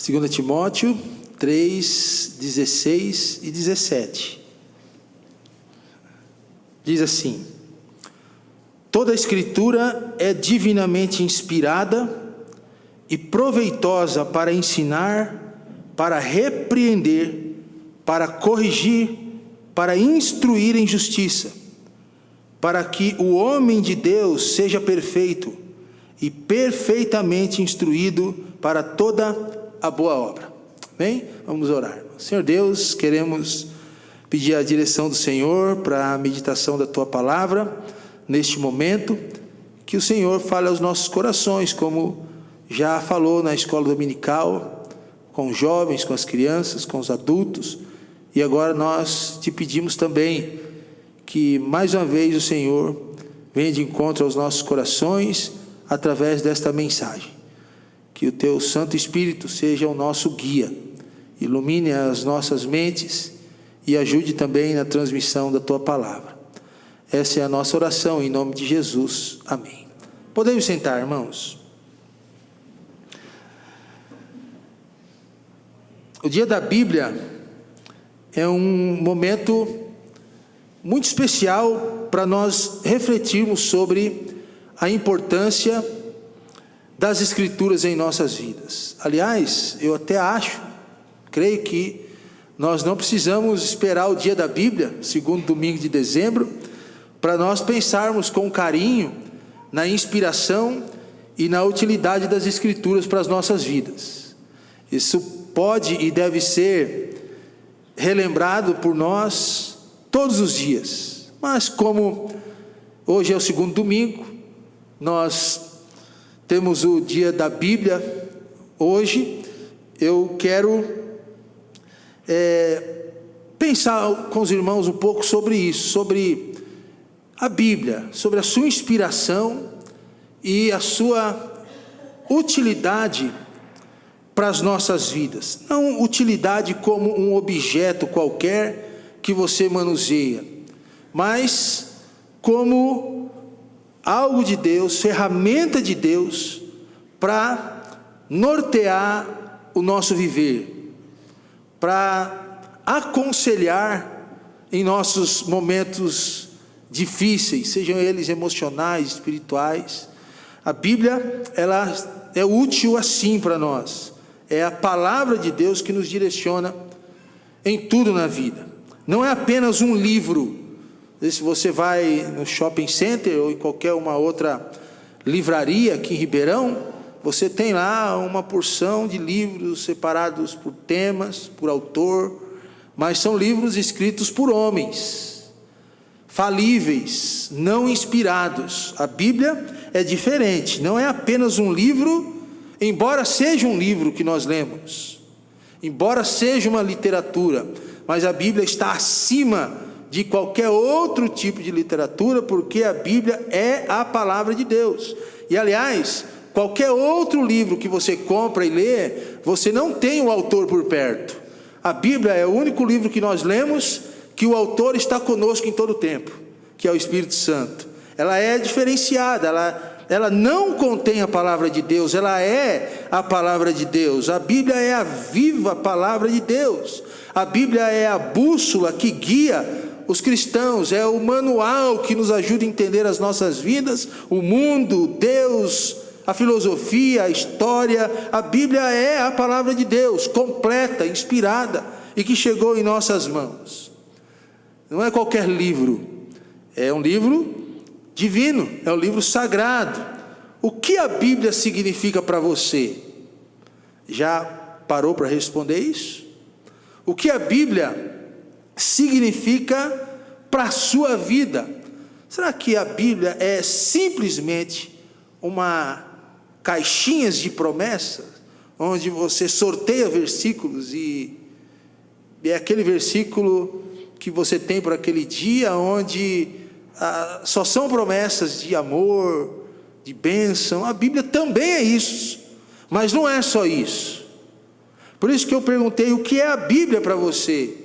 2 Timóteo 3, 16 e 17. Diz assim: toda a Escritura é divinamente inspirada e proveitosa para ensinar, para repreender, para corrigir, para instruir em justiça, para que o homem de Deus seja perfeito e perfeitamente instruído para toda a boa obra. Amém? Vamos orar. Senhor Deus, queremos pedir a direção do Senhor para a meditação da Tua Palavra neste momento, que o Senhor fale aos nossos corações, como já falou na escola dominical, com os jovens, com as crianças, com os adultos, e agora nós te pedimos também que mais uma vez o Senhor venha de encontro aos nossos corações através desta mensagem. Que o Teu Santo Espírito seja o nosso guia, ilumine as nossas mentes e ajude também na transmissão da Tua Palavra. Essa é a nossa oração em nome de Jesus. Amém. Podemos sentar, irmãos. O dia da Bíblia é um momento muito especial para nós refletirmos sobre a importância das Escrituras em nossas vidas. Aliás, eu até creio que nós não precisamos esperar o dia da Bíblia, segundo domingo de dezembro, para nós pensarmos com carinho na inspiração e na utilidade das Escrituras para as nossas vidas. Isso pode e deve ser relembrado por nós todos os dias. Mas como hoje é o segundo domingo, nós temos o dia da Bíblia hoje, eu quero pensar com os irmãos um pouco sobre isso, sobre a Bíblia, sobre a sua inspiração e a sua utilidade para as nossas vidas. Não utilidade como um objeto qualquer que você manuseia, mas como algo de Deus, ferramenta de Deus para nortear o nosso viver, para aconselhar em nossos momentos difíceis, sejam eles emocionais, espirituais. A Bíblia, ela é útil assim para nós. É a palavra de Deus que nos direciona em tudo na vida. Não é apenas um livro. Se você vai no shopping center ou em qualquer uma outra livraria aqui em Ribeirão, você tem lá uma porção de livros separados por temas, por autor, mas são livros escritos por homens, falíveis, não inspirados. A Bíblia é diferente, não é apenas um livro, embora seja um livro que nós lemos, embora seja uma literatura, mas a Bíblia está acima de qualquer outro tipo de literatura, porque a Bíblia é a palavra de Deus. E aliás, qualquer outro livro que você compra e lê, você não tem o autor por perto. A Bíblia é o único livro que nós lemos que o autor está conosco em todo o tempo, que é o Espírito Santo. Ela é diferenciada, ela não contém a palavra de Deus, ela é a palavra de Deus. A Bíblia é a viva palavra de Deus. A Bíblia é a bússola que guia os cristãos, é o manual que nos ajuda a entender as nossas vidas, o mundo, Deus, a filosofia, a história. A Bíblia é a palavra de Deus, completa, inspirada e que chegou em nossas mãos. Não é qualquer livro, é um livro divino, é um livro sagrado. O que a Bíblia significa para você? Já parou para responder isso? O que a Bíblia significa para a sua vida? Será que a Bíblia é simplesmente uma caixinhas de promessas, onde você sorteia versículos e é aquele versículo que você tem para aquele dia, onde só são promessas de amor, de bênção? A Bíblia também é isso, mas não é só isso. Por isso que eu perguntei, o que é a Bíblia para você?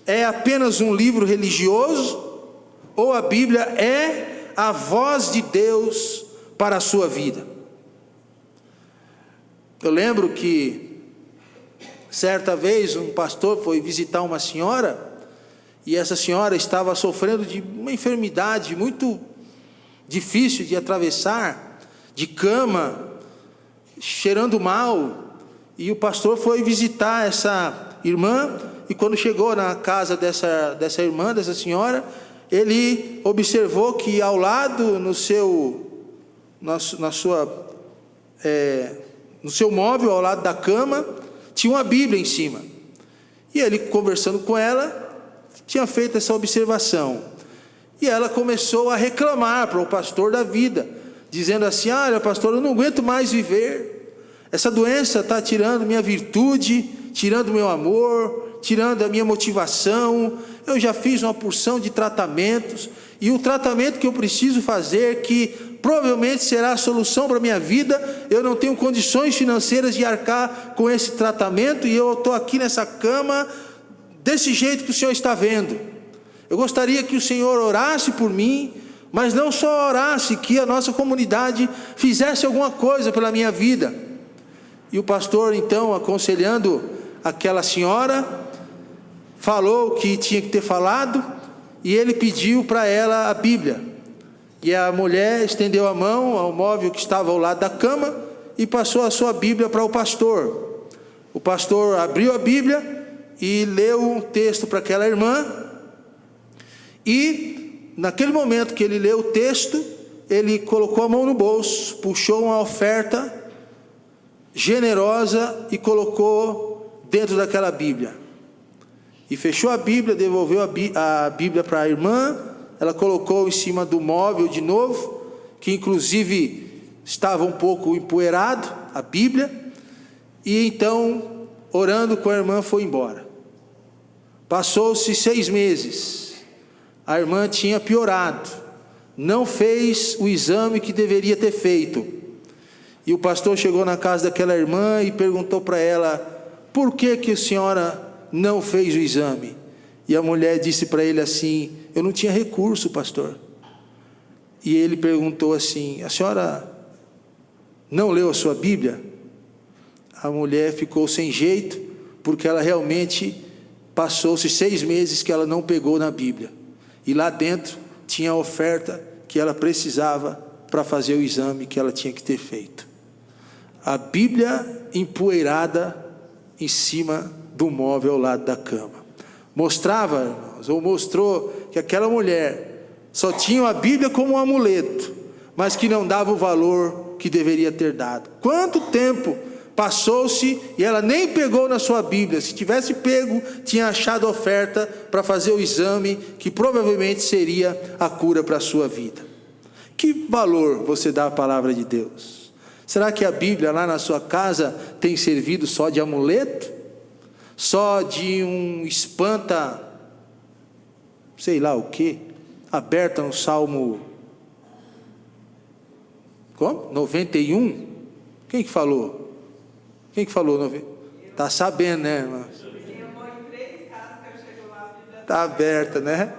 É apenas um livro religioso? Ou a Bíblia é a voz de Deus para a sua vida? Eu lembro que Certa vez um pastor foi visitar uma senhora, e essa senhora estava sofrendo de uma enfermidade muito difícil de atravessar, de cama, cheirando mal. E o pastor foi visitar essa irmã, e quando chegou na casa dessa irmã, dessa senhora, ele observou que ao lado, no seu móvel, ao lado da cama, tinha uma Bíblia em cima. E ele, conversando com ela, tinha feito essa observação. E ela começou a reclamar para o pastor da vida, dizendo assim: olha, pastor, eu não aguento mais viver. Essa doença está tirando minha virtude, tirando meu amor, tirando a minha motivação. Eu já fiz uma porção de tratamentos, e o tratamento que eu preciso fazer, que provavelmente será a solução para a minha vida, eu não tenho condições financeiras de arcar com esse tratamento, e eu estou aqui nessa cama, desse jeito que o senhor está vendo. Eu gostaria que o senhor orasse por mim, mas não só orasse, que a nossa comunidade fizesse alguma coisa pela minha vida. E o pastor, então, aconselhando aquela senhora, falou o que tinha que ter falado, e ele pediu para ela a Bíblia. E a mulher estendeu a mão ao móvel que estava ao lado da cama e passou a sua Bíblia para o pastor. O pastor abriu a Bíblia e leu um texto para aquela irmã, e naquele momento que ele leu o texto, ele colocou a mão no bolso, puxou uma oferta generosa e colocou dentro daquela Bíblia, e fechou a Bíblia, devolveu a Bíblia para a irmã. Ela colocou em cima do móvel de novo, que inclusive estava um pouco empoeirado, a Bíblia, e então, orando com a irmã, foi embora. Passou-se 6 meses, a irmã tinha piorado, não fez o exame que deveria ter feito, e o pastor chegou na casa daquela irmã e perguntou para ela: por que a senhora não fez o exame? E a mulher disse para ele assim: eu não tinha recurso, pastor. E ele perguntou assim: a senhora não leu a sua Bíblia? A mulher ficou sem jeito, porque ela realmente passou-se 6 meses que ela não pegou na Bíblia, e lá dentro tinha a oferta que ela precisava para fazer o exame que ela tinha que ter feito. A Bíblia empoeirada em cima do móvel ao lado da cama. Mostrava, irmãos, ou mostrou que aquela mulher só tinha a Bíblia como um amuleto, mas que não dava o valor que deveria ter dado. Quanto tempo passou-se e ela nem pegou na sua Bíblia? Se tivesse pego, tinha achado oferta para fazer o exame que provavelmente seria a cura para a sua vida. Que valor você dá à palavra de Deus? Será que a Bíblia lá na sua casa tem servido só de amuleto? Só de um espanta, sei lá o que, aberta no Salmo 91? Quem que falou? Está sabendo, né, irmã? Está aberta, né?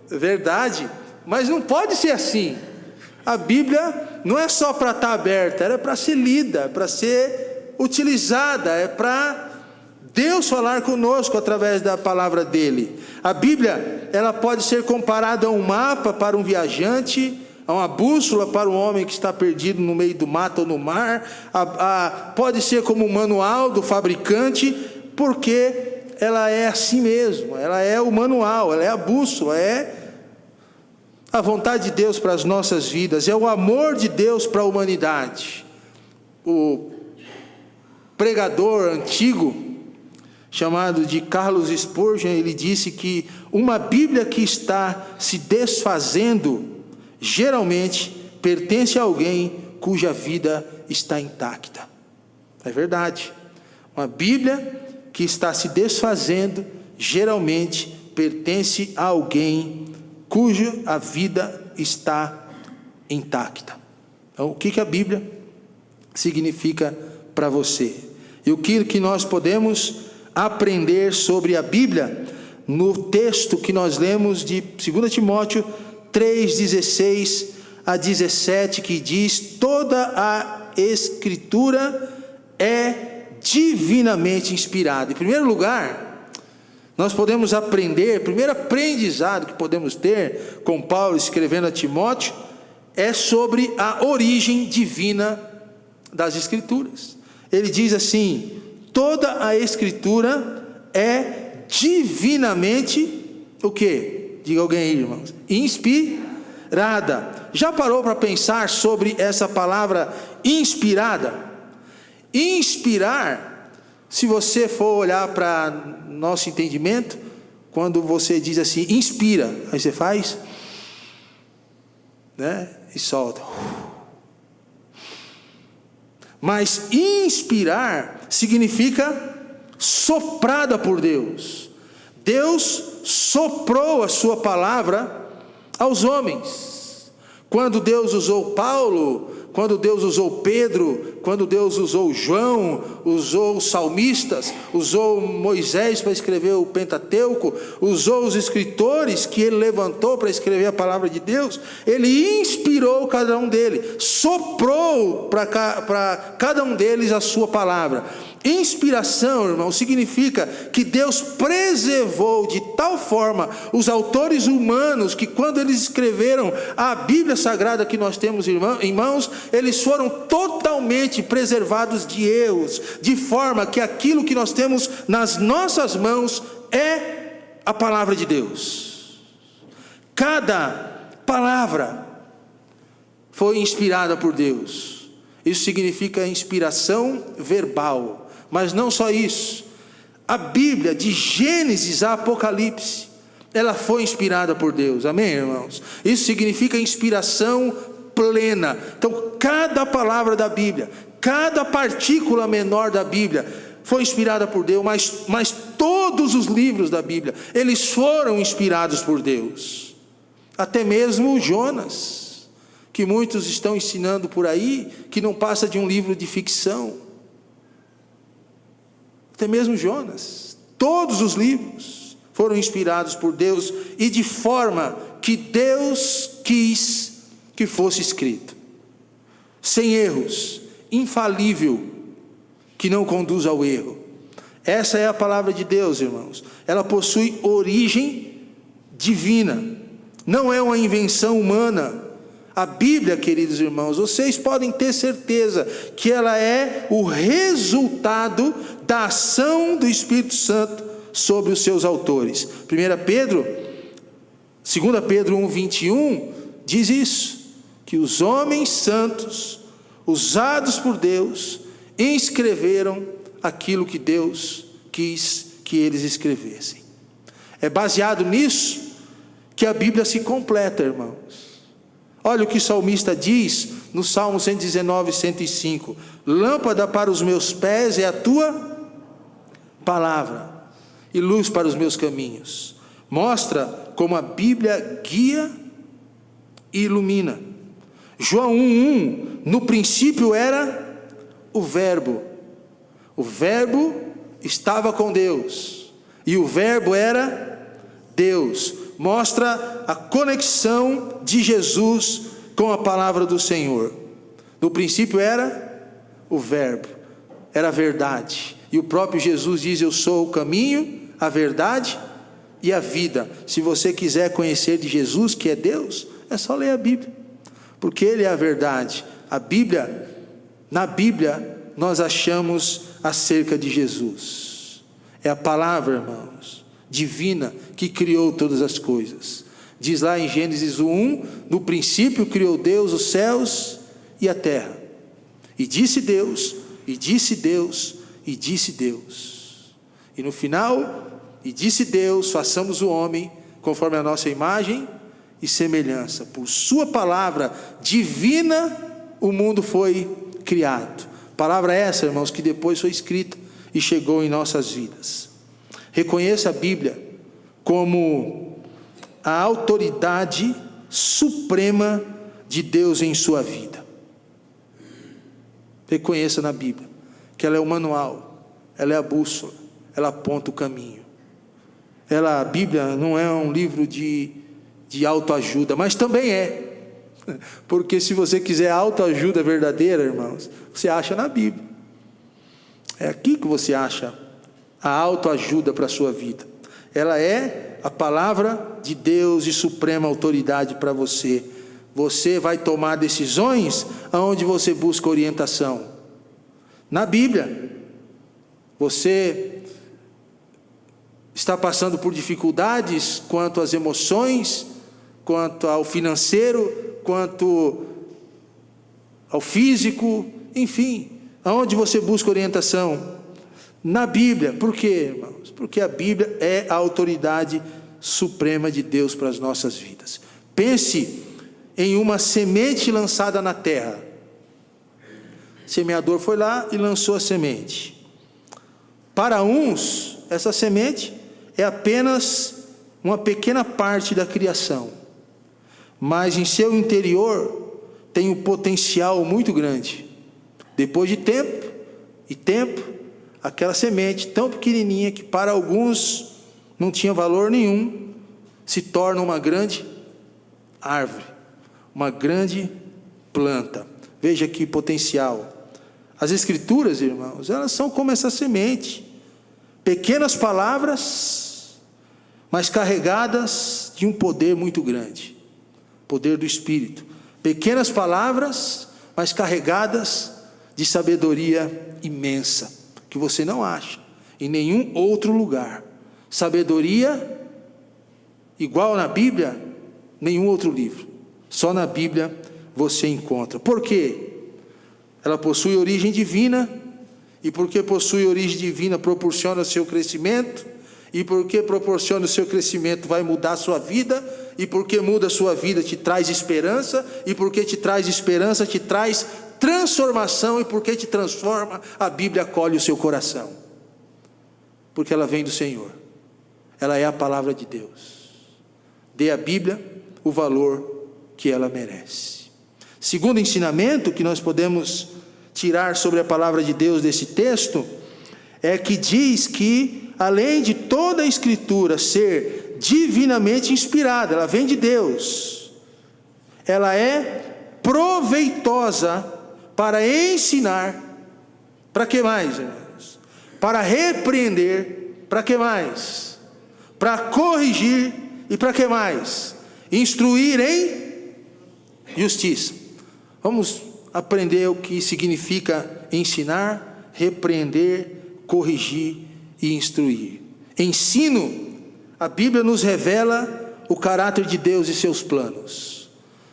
Verdade, mas não pode ser assim. A Bíblia não é só para estar aberta, ela é para ser lida, para ser utilizada, é para Deus falar conosco através da palavra dele. A Bíblia, ela pode ser comparada a um mapa para um viajante, a uma bússola para um homem que está perdido no meio do mato ou no mar, pode ser como um manual do fabricante, porque ela é assim mesmo, ela é o manual, ela é a bússola, é a vontade de Deus para as nossas vidas, é o amor de Deus para a humanidade. O pregador antigo, chamado de Charles Spurgeon, ele disse que uma Bíblia que está se desfazendo, geralmente pertence a alguém cuja vida está intacta. É verdade. Uma Bíblia que está se desfazendo, geralmente pertence a alguém cuja a vida está intacta. Então, o que a Bíblia significa para você? E o que nós podemos aprender sobre a Bíblia no texto que nós lemos de 2 Timóteo 3:16 a 17, que diz: toda a Escritura é divinamente inspirada. Em primeiro lugar, nós podemos aprender, o primeiro aprendizado que podemos ter com Paulo escrevendo a Timóteo, é sobre a origem divina das Escrituras. Ele diz assim: toda a Escritura é divinamente, o quê? Diga alguém aí, irmãos. Inspirada. Já parou para pensar sobre essa palavra inspirada? Inspirar, se você for olhar para nosso entendimento, quando você diz assim, inspira, aí você faz, né? E solta. Mas inspirar significa soprada por Deus. Deus soprou a sua palavra aos homens. Quando Deus usou Paulo, quando Deus usou Pedro, quando Deus usou João, usou os salmistas, usou Moisés para escrever o Pentateuco, usou os escritores que ele levantou para escrever a palavra de Deus, ele inspirou cada um deles, soprou para cada um deles a sua palavra. Inspiração, irmão, significa que Deus preservou de tal forma os autores humanos, que quando eles escreveram a Bíblia Sagrada que nós temos em mãos, eles foram totalmente preservados de erros, de forma que aquilo que nós temos nas nossas mãos é a palavra de Deus. Cada palavra foi inspirada por Deus. Isso significa inspiração verbal. Mas não só isso, a Bíblia de Gênesis a Apocalipse, ela foi inspirada por Deus, amém, irmãos? Isso significa inspiração plena. Então cada palavra da Bíblia, cada partícula menor da Bíblia foi inspirada por Deus, mas todos os livros da Bíblia, eles foram inspirados por Deus. Até mesmo Jonas, que muitos estão ensinando por aí, que não passa de um livro de ficção. Até mesmo Jonas, todos os livros foram inspirados por Deus, e de forma que Deus quis que fosse escrito, sem erros, infalível, que não conduz ao erro. Essa é a palavra de Deus, irmãos. Ela possui origem divina, não é uma invenção humana. A Bíblia, queridos irmãos, vocês podem ter certeza que ela é o resultado da ação do Espírito Santo sobre os seus autores. 2 Pedro 1:21 diz isso, que os homens santos, usados por Deus, escreveram aquilo que Deus quis que eles escrevessem. É baseado nisso que a Bíblia se completa, irmãos. Olha o que o salmista diz no Salmo 119, 105. Lâmpada para os meus pés é a tua palavra, e luz para os meus caminhos. Mostra como a Bíblia guia e ilumina. João 1:1, no princípio era o Verbo estava com Deus, e o Verbo era Deus. Mostra a conexão de Jesus com a palavra do Senhor. No princípio era o Verbo, era a verdade, e o próprio Jesus diz: eu sou o caminho, a verdade e a vida. Se você quiser conhecer de Jesus, que é Deus, é só ler a Bíblia, porque Ele é a verdade. A Bíblia, na Bíblia nós achamos acerca de Jesus. É a palavra, irmãos, divina, que criou todas as coisas. Diz lá em Gênesis 1, no princípio criou Deus os céus e a terra. E disse Deus, e disse Deus, e disse Deus. E no final, e disse Deus, façamos o homem conforme a nossa imagem e semelhança. Por sua palavra divina o mundo foi criado. Palavra essa, irmãos, que depois foi escrita e chegou em nossas vidas. Reconheça a Bíblia como a autoridade suprema de Deus em sua vida. Reconheça na Bíblia que ela é o manual, ela é a bússola, ela aponta o caminho. A Bíblia não é um livro de autoajuda, mas também é, porque se você quiser autoajuda verdadeira, irmãos, você acha na Bíblia. É aqui que você acha a autoajuda para a sua vida. Ela é a palavra de Deus de suprema autoridade para você. Você vai tomar decisões aonde você busca orientação? Na Bíblia. Você está passando por dificuldades quanto às emoções, quanto ao financeiro, quanto ao físico, enfim, aonde você busca orientação? Na Bíblia. Por quê, irmãos? Porque a Bíblia é a autoridade suprema de Deus para as nossas vidas. Pense em uma semente lançada na terra. O semeador foi lá e lançou a semente. Para uns, essa semente é apenas uma pequena parte da criação, mas em seu interior tem um potencial muito grande. Depois de tempo e tempo, aquela semente tão pequenininha que para alguns não tinha valor nenhum, se torna uma grande árvore, uma grande planta. Veja que potencial. As Escrituras, irmãos, elas são como essa semente, pequenas palavras, mas carregadas de um poder muito grande, poder do Espírito. Pequenas palavras, mas carregadas de sabedoria imensa, que você não acha em nenhum outro lugar. Sabedoria igual na Bíblia, nenhum outro livro. Só na Bíblia você encontra. Por quê? Ela possui origem divina, e porque possui origem divina, proporciona o seu crescimento, e porque proporciona o seu crescimento, vai mudar a sua vida, e porque muda a sua vida, te traz esperança, e porque te traz esperança, te traz transformação, e porque te transforma, a Bíblia acolhe o seu coração, porque ela vem do Senhor, ela é a palavra de Deus. Dê à Bíblia o valor que ela merece. Segundo ensinamento que nós podemos tirar sobre a palavra de Deus desse texto, é que diz que, além de toda a Escritura ser divinamente inspirada, ela vem de Deus, ela é proveitosa para ensinar. Para que mais, irmãos? Para repreender. Para que mais? Para corrigir. E para que mais? Instruir em justiça. Vamos aprender o que significa ensinar, repreender, corrigir e instruir. Ensino. A Bíblia nos revela o caráter de Deus e seus planos.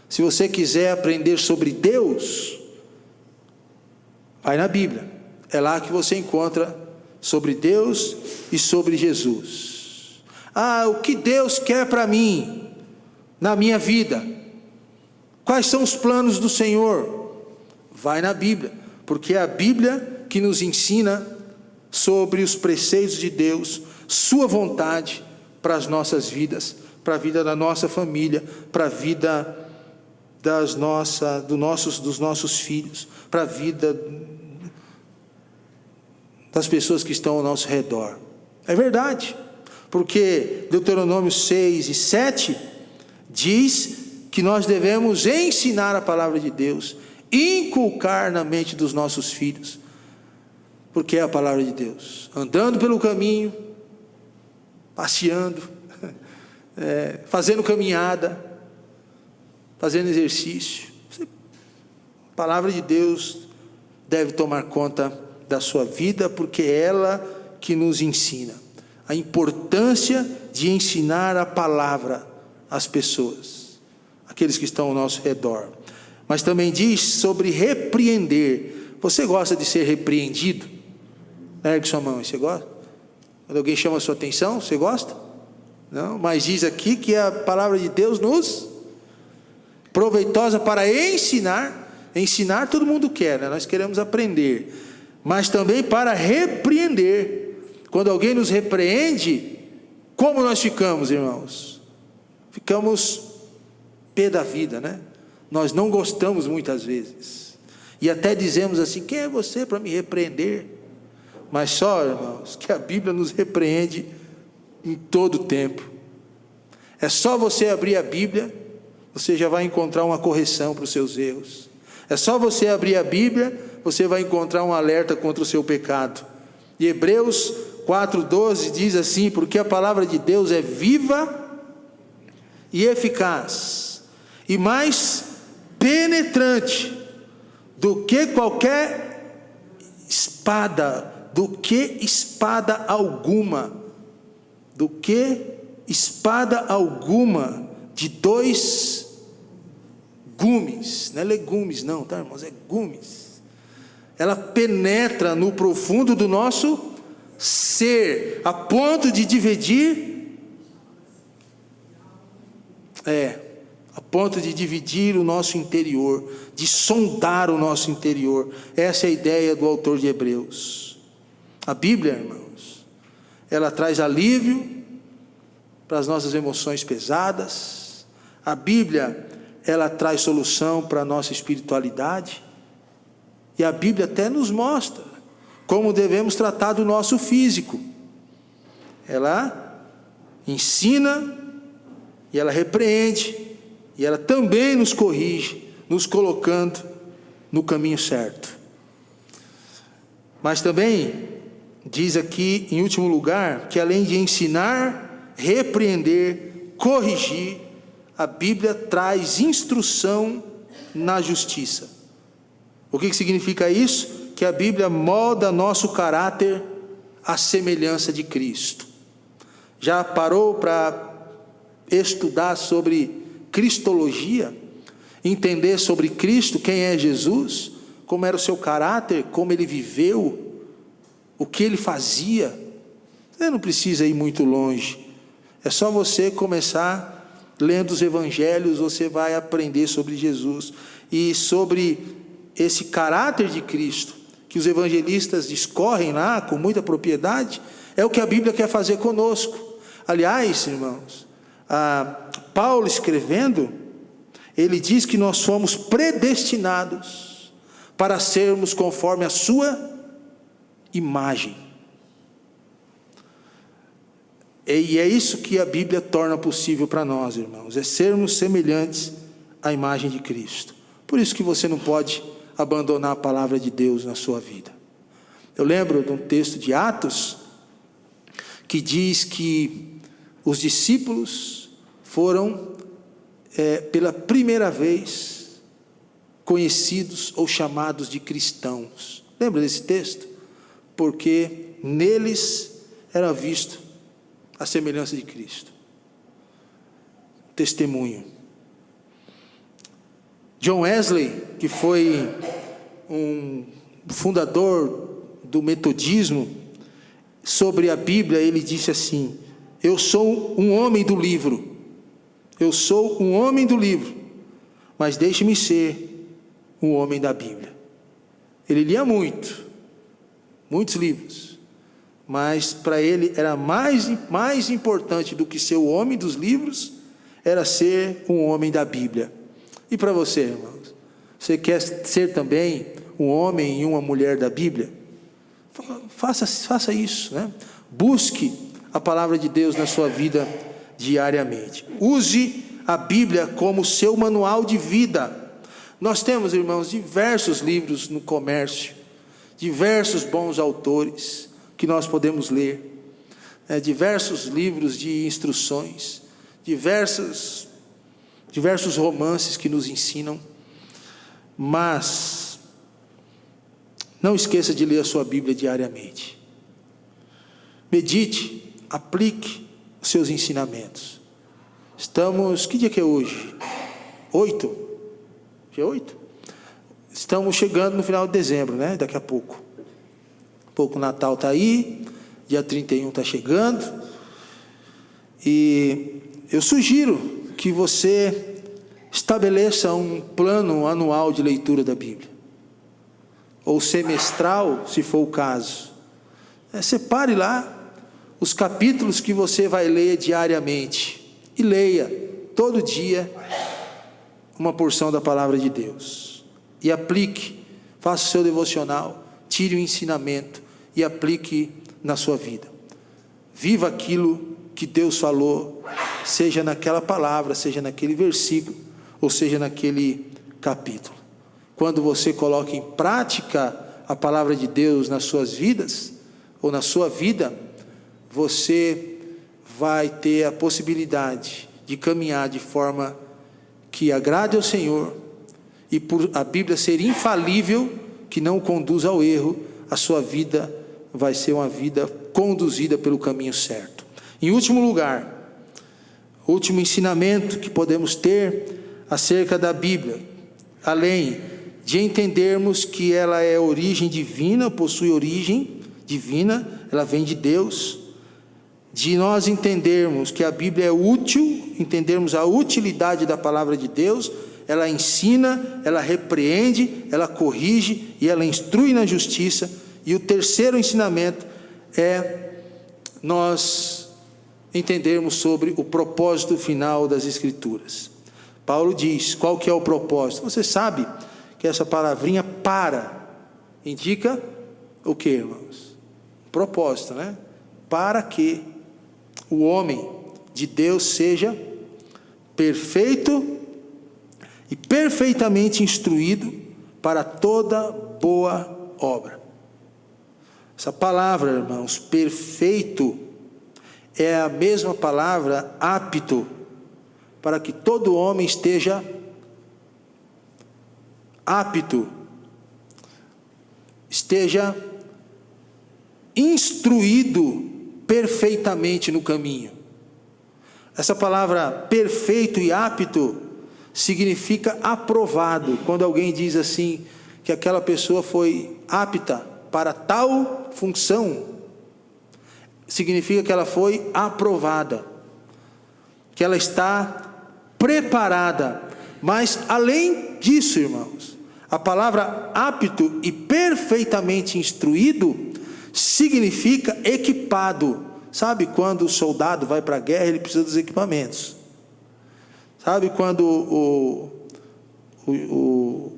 Se você quiser aprender sobre Deus, vai na Bíblia. É lá que você encontra sobre Deus e sobre Jesus. O que Deus quer para mim, na minha vida? Quais são os planos do Senhor? Vai na Bíblia, porque é a Bíblia que nos ensina sobre os preceitos de Deus, sua vontade para as nossas vidas, para a vida da nossa família, para a vida dos nossos filhos, para a vida das pessoas que estão ao nosso redor. É verdade, porque Deuteronômio 6 e 7 diz que nós devemos ensinar a palavra de Deus, inculcar na mente dos nossos filhos, porque é a palavra de Deus, andando pelo caminho, passeando, fazendo caminhada, fazendo exercício. A palavra de Deus deve tomar conta da sua vida, porque é ela que nos ensina a importância de ensinar a palavra às pessoas, aqueles que estão ao nosso redor. Mas também diz sobre repreender. Você gosta de ser repreendido? Ergue sua mão, você gosta? Quando alguém chama a sua atenção, você gosta? Não, mas diz aqui que a palavra de Deus nos proveitosa para ensinar. Ensinar todo mundo quer, né? Nós queremos aprender, mas também para repreender. Quando alguém nos repreende, como nós ficamos, irmãos? Ficamos pé da vida, né? Nós não gostamos muitas vezes, e até dizemos assim: quem é você para me repreender? Mas só, irmãos, que a Bíblia nos repreende em todo o tempo. É só você abrir a Bíblia, você já vai encontrar uma correção para os seus erros. É só você abrir a Bíblia, você vai encontrar um alerta contra o seu pecado. E Hebreus 4:12 diz assim: porque a palavra de Deus é viva e eficaz, e mais penetrante do que qualquer espada, do que espada alguma de dois gumes, não é legumes não, tá, irmãos? É gumes. Ela penetra no profundo do nosso ser, a ponto de dividir, a ponto de dividir o nosso interior, de sondar o nosso interior. Essa é a ideia do autor de Hebreus. A Bíblia, irmãos, ela traz alívio para as nossas emoções pesadas. A Bíblia, ela traz solução para a nossa espiritualidade. E a Bíblia até nos mostra como devemos tratar do nosso físico. Ela ensina, e ela repreende, e ela também nos corrige, nos colocando no caminho certo. Mas também diz aqui, em último lugar, que além de ensinar, repreender, corrigir, a Bíblia traz instrução na justiça. O que significa isso? Que a Bíblia molda nosso caráter à semelhança de Cristo. Já parou para estudar sobre cristologia? Entender sobre Cristo, quem é Jesus, como era o seu caráter, como ele viveu, o que ele fazia? Você não precisa ir muito longe. É só você começar lendo os evangelhos, você vai aprender sobre Jesus e sobre esse caráter de Cristo, que os evangelistas discorrem lá com muita propriedade. É o que a Bíblia quer fazer conosco. Aliás, irmãos, Paulo escrevendo, ele diz que nós fomos predestinados para sermos conforme a sua imagem. E é isso que a Bíblia torna possível para nós, irmãos, é sermos semelhantes à imagem de Cristo. Por isso que você não pode abandonar a palavra de Deus na sua vida. Eu lembro de um texto de Atos, que diz que os discípulos foram, pela primeira vez, conhecidos ou chamados de cristãos. Lembra desse texto? Porque neles era visto a semelhança de Cristo. Testemunho. John Wesley, que foi um fundador do metodismo, sobre a Bíblia, ele disse assim: eu sou um homem do livro, mas deixe-me ser um homem da Bíblia. Ele lia muitos livros, mas para ele era mais importante do que ser o homem dos livros, era ser um homem da Bíblia. E para você, irmãos, você quer ser também um homem e uma mulher da Bíblia? Faça isso, né? Busque a palavra de Deus na sua vida diariamente. Use a Bíblia como seu manual de vida. Nós temos, irmãos, diversos livros no comércio, diversos bons autores que nós podemos ler, diversos livros de instruções, diversos romances que nos ensinam, mas não esqueça de ler a sua Bíblia diariamente. Medite, aplique os seus ensinamentos. Que dia que é hoje? 8? Dia 8? Estamos chegando no final de dezembro, né? Daqui a pouco. O Natal está aí, dia 31 está chegando, e eu sugiro que você estabeleça um plano anual de leitura da Bíblia, ou semestral, se for o caso. Separe lá os capítulos que você vai ler diariamente, e leia todo dia uma porção da palavra de Deus, e aplique, faça o seu devocional, tire o ensinamento e aplique na sua vida. Viva aquilo que Deus falou, seja naquela palavra, seja naquele versículo, ou seja naquele capítulo. Quando você coloca em prática a palavra de Deus nas suas vidas, ou na sua vida, você vai ter a possibilidade de caminhar de forma que agrade ao Senhor, e por a Bíblia ser infalível, que não conduz ao erro, a sua vida vai ser uma vida conduzida pelo caminho certo. Em último lugar, o último ensinamento que podemos ter acerca da Bíblia, além de entendermos que ela é origem divina, possui origem divina, ela vem de Deus, de nós entendermos que a Bíblia é útil, entendermos a utilidade da palavra de Deus, ela ensina, ela repreende, ela corrige e ela instrui na justiça. E o terceiro ensinamento é nós entendermos sobre o propósito final das Escrituras. Paulo diz, qual que é o propósito? Você sabe que essa palavrinha para indica o que, irmãos? Propósito, né? Para que o homem de Deus seja perfeito e perfeitamente instruído para toda boa obra. Essa palavra, irmãos, perfeito, é a mesma palavra apto, para que todo homem esteja apto, esteja instruído perfeitamente no caminho. Essa palavra perfeito e apto significa aprovado. Quando alguém diz assim, que aquela pessoa foi apta para tal função, significa que ela foi aprovada, que ela está preparada. Mas além disso, irmãos, a palavra apto e perfeitamente instruído significa equipado. Sabe quando o soldado vai para a guerra, ele precisa dos equipamentos. Sabe quando o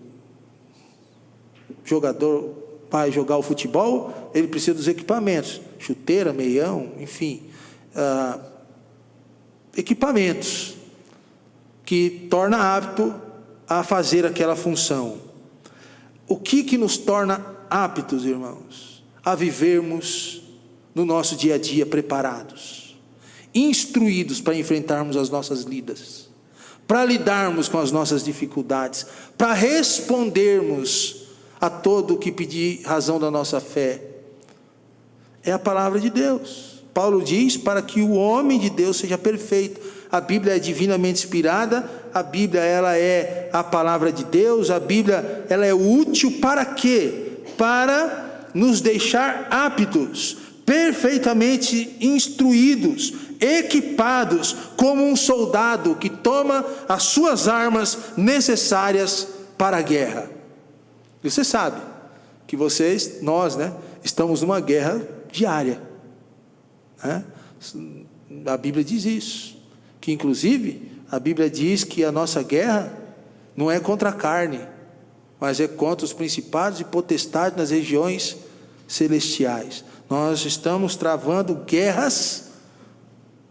jogador vai jogar o futebol, ele precisa dos equipamentos, chuteira, meião, enfim, equipamentos que torna apto a fazer aquela função. O que nos torna aptos, irmãos? A vivermos no nosso dia a dia preparados, instruídos para enfrentarmos as nossas lidas, para lidarmos com as nossas dificuldades, para respondermos a todo o que pedir razão da nossa fé. É a palavra de Deus. Paulo diz, para que o homem de Deus seja perfeito. A Bíblia é divinamente inspirada, a Bíblia ela é a palavra de Deus, a Bíblia ela é útil para quê? Para nos deixar aptos, perfeitamente instruídos, equipados, como um soldado que toma as suas armas necessárias para a guerra. E você sabe que nós, estamos numa guerra diária, né? A Bíblia diz isso, que inclusive a Bíblia diz que a nossa guerra não é contra a carne, mas é contra os principados e potestades nas regiões celestiais. Nós estamos travando guerras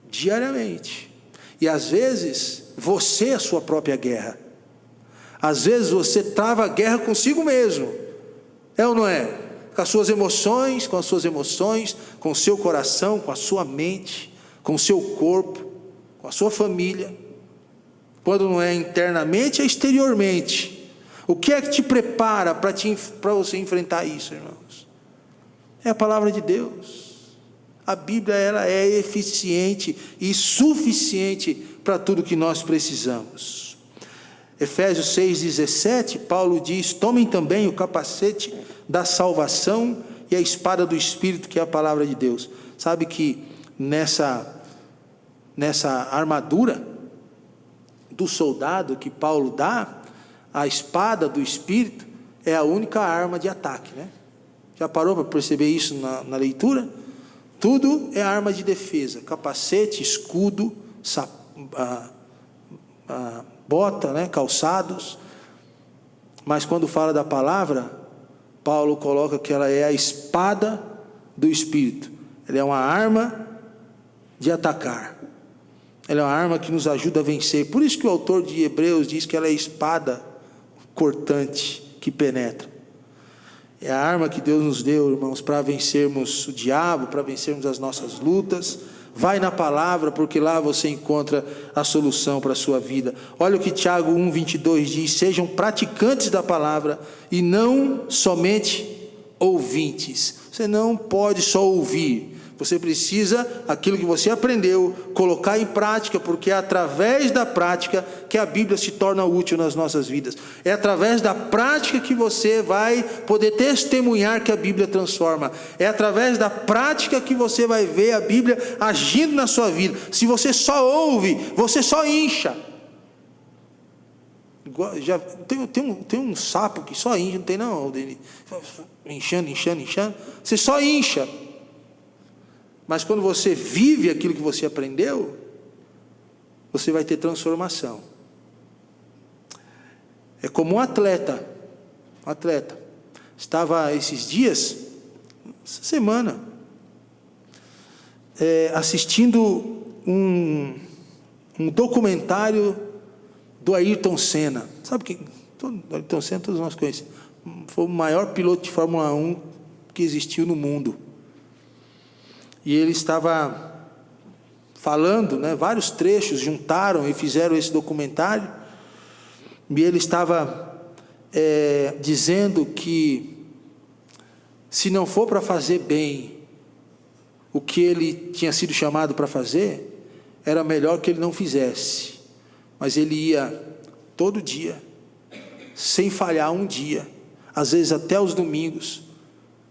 diariamente, e às vezes você é a sua própria guerra. Às vezes você trava a guerra consigo mesmo, é ou não é? Com as suas emoções, com o seu coração, com a sua mente, com o seu corpo, com a sua família. Quando não é internamente, é exteriormente. O que é que te prepara para você enfrentar isso, irmãos? É a palavra de Deus. A Bíblia ela é eficiente e suficiente para tudo que nós precisamos. Efésios 6,17, Paulo diz, tomem também o capacete da salvação e a espada do Espírito, que é a palavra de Deus. Sabe que nessa armadura do soldado que Paulo dá, a espada do Espírito é a única arma de ataque, né? Já parou para perceber isso na leitura? Tudo é arma de defesa, capacete, escudo, bota, calçados. Mas quando fala da palavra, Paulo coloca que ela é a espada do Espírito. Ela é uma arma de atacar, ela é uma arma que nos ajuda a vencer. Por isso que o autor de Hebreus diz que ela é espada cortante, que penetra. É a arma que Deus nos deu, irmãos, para vencermos o diabo, para vencermos as nossas lutas. Vai na palavra, porque lá você encontra a solução para a sua vida. Olha o que Tiago 1:22 diz: sejam praticantes da palavra e não somente ouvintes. Você não pode só ouvir. Você precisa, aquilo que você aprendeu, colocar em prática, porque é através da prática que a Bíblia se torna útil nas nossas vidas. É através da prática que você vai poder testemunhar que a Bíblia transforma. É através da prática que você vai ver a Bíblia agindo na sua vida. Se você só ouve, você só incha. Já tem um sapo que só incha, não tem não, Denis? Inchando. Você só incha. Mas quando você vive aquilo que você aprendeu, você vai ter transformação. É como um atleta. Estava esses dias, essa semana, assistindo um documentário do Ayrton Senna. Sabe quem? Ayrton Senna todos nós conhecemos. Foi o maior piloto de Fórmula 1 que existiu no mundo. E ele estava falando, vários trechos juntaram e fizeram esse documentário. E ele estava dizendo que se não for para fazer bem o que ele tinha sido chamado para fazer, era melhor que ele não fizesse. Mas ele ia todo dia, sem falhar um dia, às vezes até os domingos,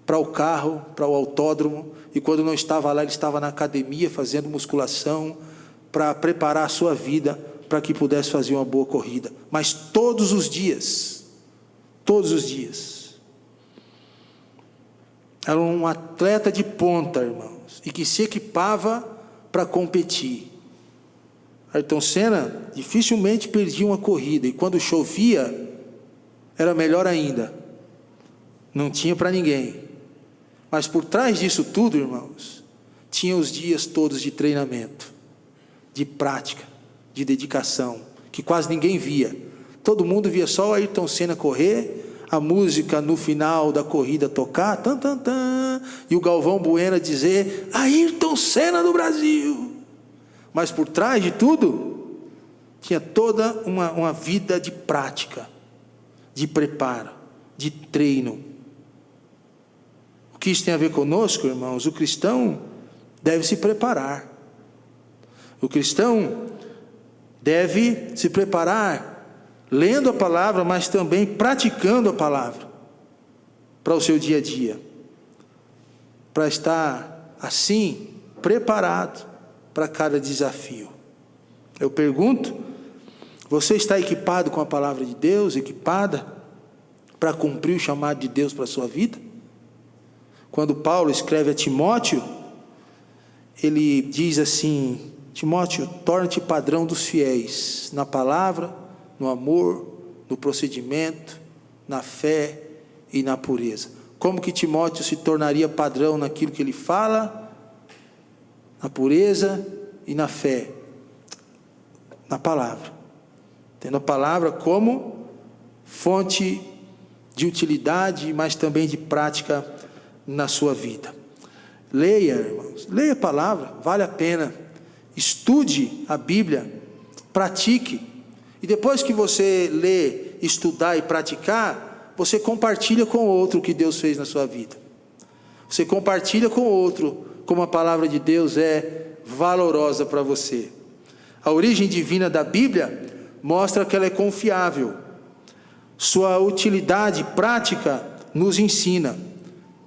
para o carro, para o autódromo, e quando não estava lá, ele estava na academia fazendo musculação, para preparar a sua vida, para que pudesse fazer uma boa corrida. Mas todos os dias, era um atleta de ponta, irmãos, e que se equipava para competir. Ayrton Senna dificilmente perdia uma corrida, e quando chovia, era melhor ainda, não tinha para ninguém. Mas por trás disso tudo, irmãos, tinha os dias todos de treinamento, de prática, de dedicação, que quase ninguém via. Todo mundo via só o Ayrton Senna correr, a música no final da corrida tocar, tan, tan, tan, e o Galvão Bueno dizer: Ayrton Senna do Brasil. Mas por trás de tudo, tinha toda uma vida de prática, de preparo, de treino. O que isso tem a ver conosco, irmãos? O cristão deve se preparar. O cristão deve se preparar lendo a palavra, mas também praticando a palavra para o seu dia a dia, para estar assim preparado para cada desafio. Eu pergunto: você está equipado com a palavra de Deus, equipada para cumprir o chamado de Deus para a sua vida? Quando Paulo escreve a Timóteo, ele diz assim: Timóteo, torna-te padrão dos fiéis, na palavra, no amor, no procedimento, na fé e na pureza. Como que Timóteo se tornaria padrão naquilo que ele fala? Na pureza e na fé. Na palavra. Tendo a palavra como fonte de utilidade, mas também de prática na sua vida. Leia, irmãos, leia a palavra, vale a pena. Estude a Bíblia, pratique, e depois que você ler, estudar e praticar, você compartilha com o outro o que Deus fez na sua vida. Você compartilha com o outro como a palavra de Deus é valorosa para você. A origem divina da Bíblia mostra que ela é confiável. Sua utilidade prática nos ensina,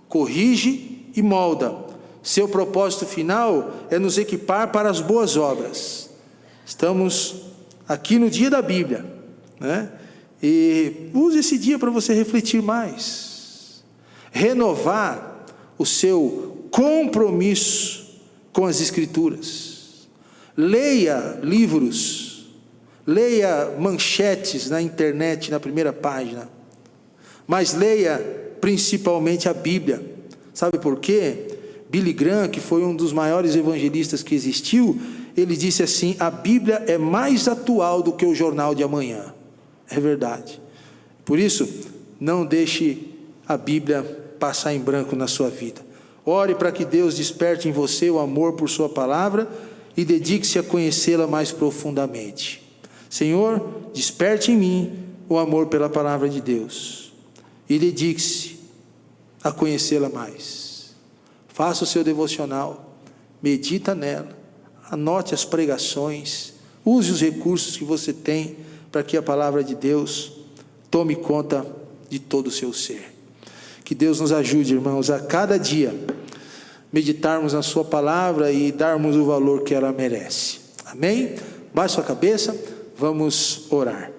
corrige e molda. Seu propósito final é nos equipar para as boas obras. Estamos aqui no dia da Bíblia, E use esse dia para você refletir mais, renovar o seu compromisso com as Escrituras. Leia livros, leia manchetes na internet, na primeira página, mas leia principalmente a Bíblia. Sabe por quê? Billy Graham, que foi um dos maiores evangelistas que existiu, ele disse assim: a Bíblia é mais atual do que o jornal de amanhã. É verdade. Por isso, não deixe a Bíblia passar em branco na sua vida. Ore para que Deus desperte em você o amor por sua palavra e dedique-se a conhecê-la mais profundamente. Senhor, desperte em mim o amor pela palavra de Deus e dedique-se a conhecê-la mais. Faça o seu devocional, medita nela, anote as pregações, use os recursos que você tem para que a palavra de Deus tome conta de todo o seu ser. Que Deus nos ajude, irmãos, a cada dia meditarmos na sua palavra e darmos o valor que ela merece. Amém? Baixe sua cabeça, vamos orar.